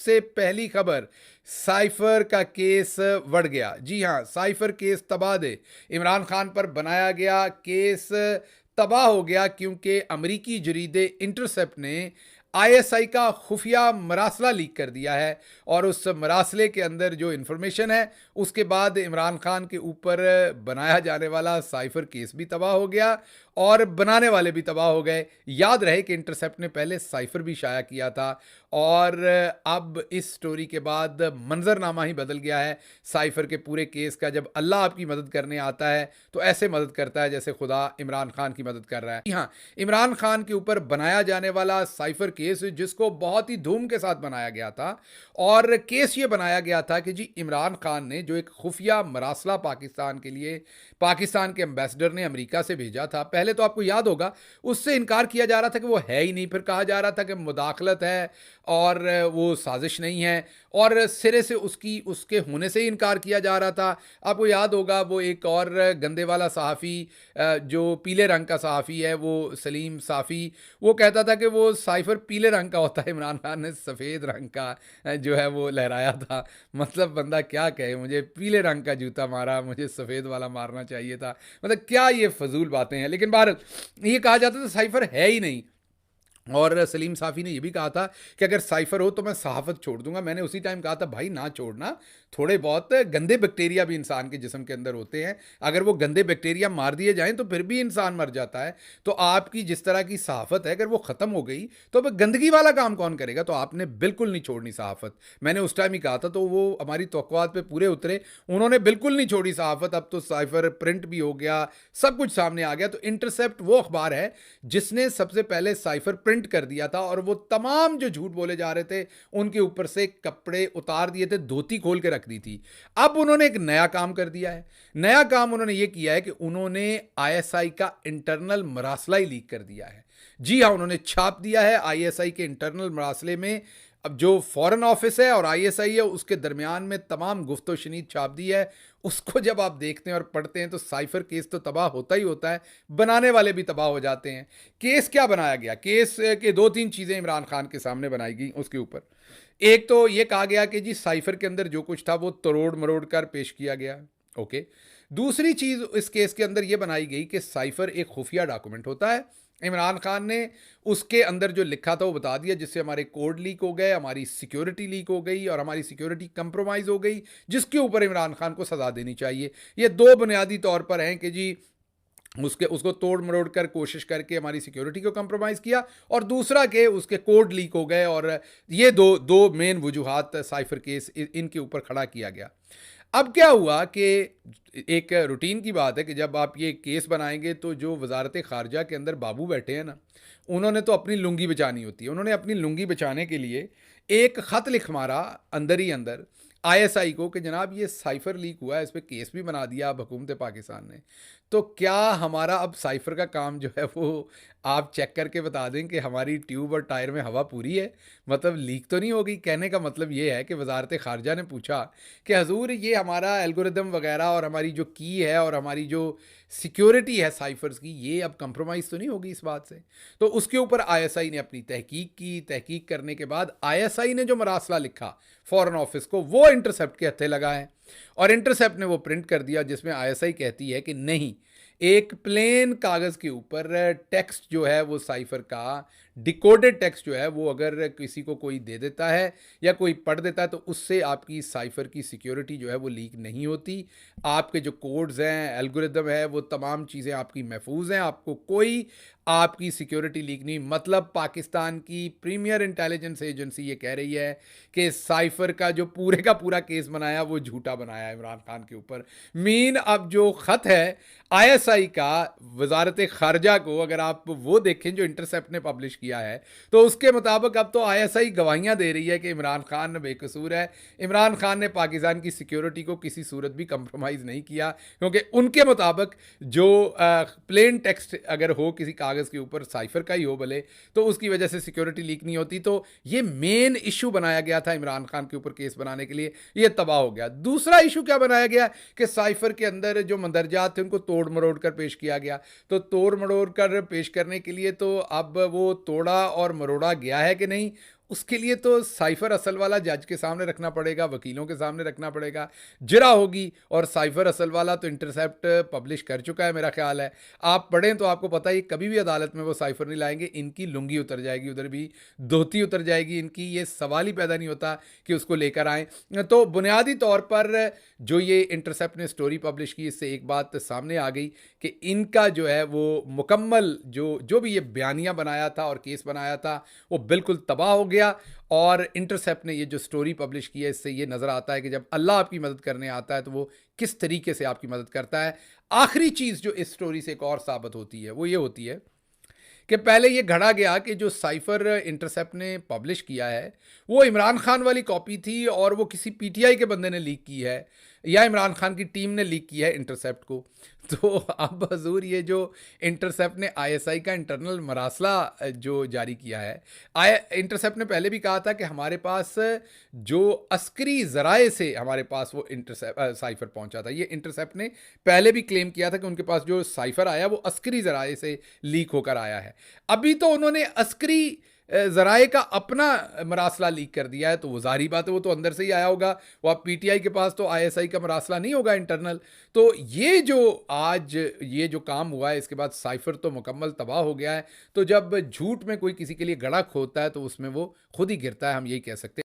सबसे पहली खबर, साइफर का केस बढ़ गया। जी हां, साइफर केस तबाह दे। इमरान खान पर बनाया गया केस तबाह हो गया क्योंकि अमरीकी जरीदे इंटरसेप्ट ने आईएसआई का खुफिया मरासला लीक कर दिया है और उस मरासले के अंदर जो इंफॉर्मेशन है उसके बाद इमरान खान के ऊपर बनाया जाने वाला साइफर केस भी तबाह हो गया और बनाने वाले भी तबाह हो गए। याद रहे कि इंटरसेप्ट ने पहले साइफर भी शाया किया था और अब इस स्टोरी के बाद मंजरनामा ही बदल गया है साइफर के पूरे केस का। जब अल्लाह आपकी मदद करने आता है तो ऐसे मदद करता है जैसे खुदा इमरान खान की मदद कर रहा है। हाँ, इमरान खान के ऊपर बनाया जाने वाला साइफर केस जिसको बहुत ही धूम के साथ बनाया गया था और केस ये बनाया गया था कि जी इमरान खान ने जो एक खुफिया मरासला पाकिस्तान के लिए पाकिस्तान के एम्बेसडर ने अमेरिका से भेजा था, पहले तो आपको याद होगा उससे इनकार किया जा रहा था कि वो है ही नहीं, फिर कहा जा रहा था कि मुदाखलत है और वो साजिश नहीं है और सिरे से उसके होने से ही इनकार किया जा रहा था। आपको याद होगा वो एक और गंदे वाला सहाफ़ी जो पीले रंग का सहाफ़ी है, वो सलीम साफ़ी, वो कहता था कि वो साइफर पीले रंग का होता है, इमरान खान ने सफ़ेद रंग का जो है वो लहराया था। मतलब बंदा क्या कहे, मुझे पीले रंग का जूता मारा, मुझे सफ़ेद वाला मारना चाहिए था। मतलब क्या ये फजूल बातें हैं। लेकिन बाहर ये कहा जाता था साइफर है ही नहीं और सलीम साफ़ी ने यह भी कहा था कि अगर साइफर हो तो मैं सहाफ़त छोड़ दूंगा। मैंने उसी टाइम कहा था भाई ना छोड़ना, थोड़े बहुत गंदे बैक्टीरिया भी इंसान के जिस्म के अंदर होते हैं, अगर वो गंदे बैक्टीरिया मार दिए जाएं तो फिर भी इंसान मर जाता है। तो आपकी जिस तरह की सहाफ़त है अगर वो ख़त्म हो गई तो अब गंदगी वाला काम कौन करेगा। तो आपने बिल्कुल नहीं छोड़नी सहाफ़त, मैंने उस टाइम ही कहा था। तो वो हमारी तवक्कुआत पे पूरे उतरे, उन्होंने बिल्कुल नहीं छोड़ी सहाफ़त। अब तो साइफर प्रिंट भी हो गया, सब कुछ सामने आ गया। तो इंटरसेप्ट वो अखबार है जिसने सबसे पहले साइफर प्रिंट कर दिया था और वो तमाम जो झूठ बोले जा रहे थे उनके ऊपर से कपड़े उतार दिए थे, धोती खोल के रख दी थी। अब उन्होंने एक नया काम कर दिया है। नया काम उन्होंने ये किया है कि उन्होंने आईएसआई का इंटरनल मरासला ही लीक कर दिया है। जी हां, उन्होंने छाप दिया है आईएसआई के इंटरनल मरासले में। अब जो फॉरेन ऑफिस है और आईएसआई है उसके दरमियान में तमाम गुफ्तो शनीद छाप दी है। उसको जब आप देखते हैं और पढ़ते हैं तो साइफर केस तो तबाह होता ही होता है, बनाने वाले भी तबाह हो जाते हैं। केस क्या बनाया गया, केस के दो तीन चीज़ें इमरान खान के सामने बनाई गई उसके ऊपर। एक तो ये कहा गया कि जी साइफर के अंदर जो कुछ था वो तरोड़ मरोड़ कर पेश किया गया। ओके। दूसरी चीज़ इस केस के अंदर यह बनाई गई कि साइफर एक खुफिया डॉक्यूमेंट होता है। इमरान खान ने उसके अंदर जो लिखा था वो बता दिया, जिससे हमारे कोड लीक हो गए, हमारी सिक्योरिटी लीक हो गई और हमारी सिक्योरिटी कंप्रोमाइज़ हो गई, जिसके ऊपर इमरान खान को सज़ा देनी चाहिए। ये दो बुनियादी तौर पर हैं कि जी उसको तोड़ मरोड़ कर कोशिश करके हमारी सिक्योरिटी को कंप्रोमाइज़ किया और दूसरा कि उसके कोड लीक हो गए। और ये दो दो मेन वजूहात साइफर केस इनके ऊपर खड़ा किया गया। अब क्या हुआ कि एक रूटीन की बात है कि जब आप ये केस बनाएंगे तो जो वजारत ख़ारजा के अंदर बाबू बैठे हैं ना, उन्होंने तो अपनी लुंगी बचानी होती है। उन्होंने अपनी लुंगी बचाने के लिए एक ख़त लिख मारा अंदर ही अंदर आईएसआई को कि जनाब ये साइफर लीक हुआ है, इस पर केस भी बना दिया अब हुकूमत पाकिस्तान ने। तो क्या हमारा अब साइफर का काम जो है वो आप चेक करके बता दें कि हमारी ट्यूब और टायर में हवा पूरी है, मतलब लीक तो नहीं हो गई। कहने का मतलब ये है कि वजारत ख़ारजा ने पूछा कि हजूर ये हमारा एल्गोरिदम वगैरह और हमारी जो की है और हमारी जो सिक्योरिटी है साइफर्स की, ये अब कंप्रोमाइज़ तो नहीं होगी इस बात से। तो उसके ऊपर आईएसआई ने अपनी तहकीक की। तहकीक करने के बाद आईएसआई ने जो मरासला लिखा फॉरेन ऑफिस को, वो इंटरसेप्ट के हत्थे लगा है और इंटरसेप्ट ने वो प्रिंट कर दिया, जिसमें आईएसआई कहती है कि नहीं, एक प्लेन कागज़ के ऊपर टेक्स्ट जो है वो साइफर का डिकोडेड टेक्स्ट जो है वो अगर किसी को कोई दे देता है या कोई पढ़ देता है तो उससे आपकी साइफर की सिक्योरिटी जो है वो लीक नहीं होती। आपके जो कोड्स हैं, एल्गोरिदम है, वो तमाम चीज़ें आपकी महफूज हैं, आपको कोई आपकी सिक्योरिटी लीक नहीं। मतलब पाकिस्तान की प्रीमियर इंटेलिजेंस एजेंसी ये कह रही है कि साइफर का जो पूरे का पूरा केस बनाया वो झूठा बनाया इमरान खान के ऊपर। मीन अब जो ख़त है आईएसआई का वजारत ख़ारजा को, अगर आप वो देखें जो इंटरसेप्ट ने पब्लिश किया है, तो उसके मुताबिक अब तो आईएसआई गवाहियां दे रही है कि इमरान खान बेकसूर है। इमरान खान ने पाकिस्तान की सिक्योरिटी को किसी सूरत भी कंप्रोमाइज़ नहीं किया, क्योंकि उनके मुताबिक जो प्लेन टेक्स्ट अगर हो किसी कागज़ के ऊपर, साइफर का ही हो भले, तो उसकी वजह से सिक्योरिटी लीक नहीं होती। तो ये मेन इशू बनाया गया था इमरान खान के ऊपर केस बनाने के लिए, ये तबाह हो गया। दूसरा इशू क्या बनाया गया कि साइफर के अंदर जो मंदरजात थे उनको तोड़ मरोड़ कर पेश किया गया। तो तोड़ मरोड़ कर पेश करने के लिए तो अब वो तोड़ा और मरोड़ा गया है कि नहीं, उसके लिए तो साइफर असल वाला जज के सामने रखना पड़ेगा, वकीलों के सामने रखना पड़ेगा, जिरा होगी। और साइफर असल वाला तो इंटरसेप्ट पब्लिश कर चुका है मेरा ख्याल है। आप पढ़ें तो आपको पता है कभी भी अदालत में वो साइफर नहीं लाएंगे, इनकी लुंगी उतर जाएगी, उधर भी धोती उतर जाएगी इनकी, ये सवाल ही पैदा नहीं होता कि उसको लेकर आएँ। तो बुनियादी तौर पर जो ये इंटरसेप्ट ने स्टोरी पब्लिश की, इससे एक बात सामने आ गई कि इनका जो है वो मुकम्मल जो भी ये बयानिया बनाया था और केस बनाया था वो बिल्कुल तबाह हो गया। और इंटरसेप्ट ने ये जो स्टोरी पब्लिश की है, इससे ये नज़र आता है कि जब अल्लाह आपकी मदद करने आता है तो वो किस तरीके से आपकी मदद करता है। आखिरी चीज़ जो इस स्टोरी से एक और साबित होती है वो ये होती है कि पहले ये घड़ा गया कि जो साइफर इंटरसेप्ट ने पब्लिश किया है वो इमरान खान वाली कॉपी थी और वो किसी पीटीआई के बंदे ने लीक की है या इमरान खान की टीम ने लीक किया है इंटरसेप्ट को। तो अब हजूर ये जो इंटरसेप्ट ने आईएसआई का इंटरनल मरासला जो जारी किया है, इंटरसेप्ट ने पहले भी कहा था कि हमारे पास जो अस्करी ज़राए से हमारे पास वो साइफर पहुंचा था। ये इंटरसेप्ट ने पहले भी क्लेम किया था कि उनके पास जो साइफर आया वो अस्करी ज़राए से लीक होकर आया है। अभी तो उन्होंने अस्करी ज़राए का अपना मरासला लीक कर दिया है, तो वो ज़ाहिर बात है वो तो अंदर से ही आया होगा। वो आप पीटीआई के पास तो आईएसआई का मरासला नहीं होगा इंटरनल। तो ये जो आज ये जो काम हुआ है, इसके बाद साइफर तो मुकम्मल तबाह हो गया है। तो जब झूठ में कोई किसी के लिए गड़ा खोदता है तो उसमें वो खुद ही गिरता है, हम यही कह सकते हैं।